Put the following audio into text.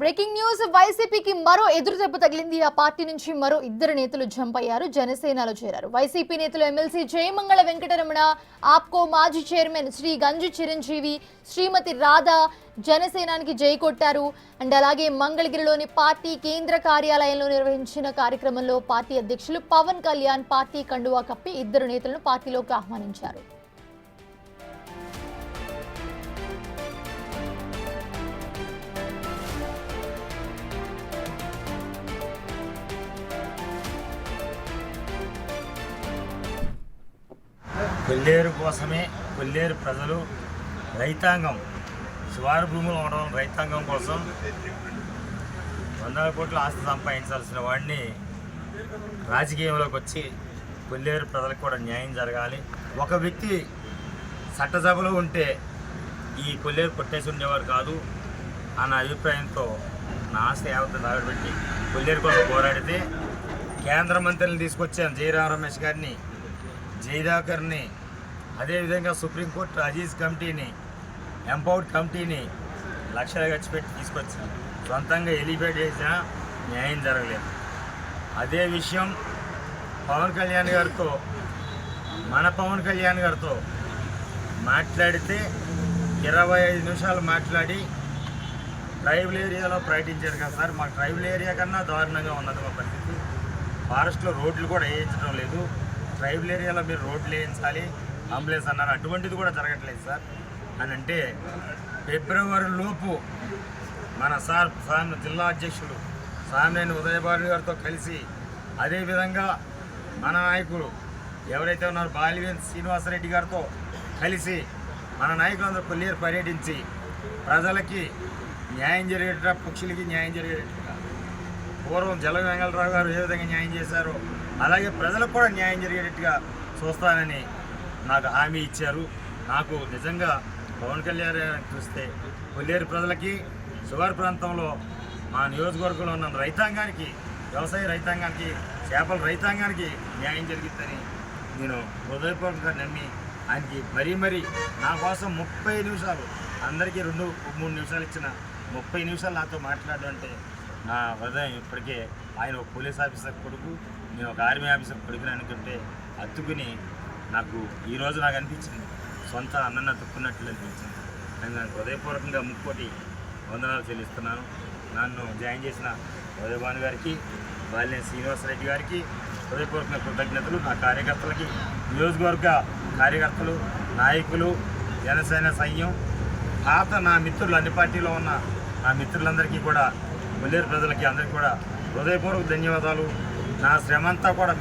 Breaking news వైసీపీకి మరో ఎదురు దెబ్బ తగిలింది. ఆ పార్టీ నుంచి మరో ఇద్దరు నేతలు జంప్ అయ్యారు, జనసేనలో చేరారు. వైసీపీ నేతలు ఎమ్మెల్సీ జయమంగళ వెంకటరమణ, ఆప్కో మాజీ చైర్మన్ శ్రీ గంజి చిరంజీవి, శ్రీమతి రాధా జనసేనానికి జై కొట్టారు. అండ్ అలాగే మంగళగిరిలోని పార్టీ కేంద్ర కార్యాలయంలో నిర్వహించిన కార్యక్రమంలో పార్టీ అధ్యక్షులు పవన్ కళ్యాణ్ పార్టీ కండువా కప్పి ఇద్దరు నేతలను పార్టీలోకి ఆహ్వానించారు. కొల్లేరు కోసమే కొల్లేరు ప్రజలు రైతాంగం శివారు భూములు ఉండడం రైతాంగం కోసం వందల కోట్ల ఆస్తి సంపాదించాల్సిన వాడిని రాజకీయంలోకి వచ్చి కొల్లేరు ప్రజలకు కూడా న్యాయం జరగాలి. ఒక వ్యక్తి చట్టసభలో ఉంటే ఈ కొల్లేరు కొట్టేసి ఉండేవారు కాదు అన్న అభిప్రాయంతో నా ఆస్తి యావత్తు దాగబెట్టి కొల్లేరు కోసం పోరాడితే కేంద్ర మంత్రులను తీసుకొచ్చాను, జయరాం రమేష్ గారిని, జయదాకర్ని, అదేవిధంగా సుప్రీంకోర్టు అజీజ్ కమిటీని, ఎంపవర్డ్ కమిటీని లక్షలు ఖర్చు పెట్టి తీసుకొచ్చాను. సొంతంగా ఎలివేట్ చేసినా న్యాయం జరగలేదు. అదే విషయం పవన్ కళ్యాణ్ గారితో, మన పవన్ కళ్యాణ్ గారితో మాట్లాడితే 25 నిమిషాలు మాట్లాడి ట్రైబల్ ఏరియాలో ప్రకటించారు కదా సార్, మాకు ట్రైబల్ ఏరియా కన్నా దారుణంగా ఉన్నది మా పరిస్థితి. ఫారెస్ట్లో రోడ్లు కూడా వేయించడం లేదు, ట్రైబల్ ఏరియాలో మీరు రోడ్లు వేయించాలి, అంబులెన్స్ అన్నారు, అటువంటిది కూడా జరగట్లేదు సార్ అని అంటే ఫిబ్రవరి లోపు మన జిల్లా అధ్యక్షుడు సామినేని ఉదయభాను గారితో కలిసి, అదేవిధంగా మన నాయకులు ఎవరైతే ఉన్నారో బాలివేన్ శ్రీనివాసరెడ్డి గారితో కలిసి మన నాయకులందరూ కొల్లేరు పర్యటించి ప్రజలకి న్యాయం జరిగేట, పక్షులకి న్యాయం జరిగేటట్టుగా పూర్వం జల వెంగళరావు గారు ఏ విధంగా న్యాయం చేశారో అలాగే ప్రజలకు కూడా న్యాయం జరిగేటట్టుగా చూస్తానని నాకు హామీ ఇచ్చారు. నాకు నిజంగా పవన్ కళ్యాణ్ చూస్తే కొల్లేరు ప్రజలకి, శివారు ప్రాంతంలో మా నియోజకవర్గంలో ఉన్న రైతాంగానికి, వ్యవసాయ రైతాంగానికి, చేపల రైతాంగానికి న్యాయం జరిగిద్దని నేను హృదయపూర్వకంగా నమ్మి ఆయనకి మరీ నా కోసం 30 నిమిషాలు, అందరికీ 2-3 నిమిషాలు ఇచ్చిన 30 నిమిషాలు నాతో మాట్లాడడం అంటే నా హృదయం ఇప్పటికే, ఆయన ఒక పోలీస్ ఆఫీసర్ కొడుకు, నేను ఒక ఆర్మీ ఆఫీసర్ కొడుకుని అనుకుంటే అత్తుకుని నాకు ఈరోజు నాకు అనిపించింది సొంత అన్నన్న తప్పుకున్నట్లు అనిపించింది. నేను హృదయపూర్వకంగా ముక్కోటి వందనాలు చెల్లిస్తున్నాను. నన్ను జాయిన్ చేసిన ఉదయభాను గారికి, బాలినేని శ్రీనివాసరెడ్డి గారికి హృదయపూర్వక కృతజ్ఞతలు. నా కార్యకర్తలకి, నియోజకవర్గ కార్యకర్తలు, నాయకులు, జనసేన సైన్యం, పాత నా మిత్రులు, అన్ని పార్టీలో ఉన్న నా మిత్రులందరికీ కూడా, కొల్లేరు ప్రజలకి అందరికీ కూడా హృదయపూర్వక ధన్యవాదాలు. నా శ్రమంతా కూడా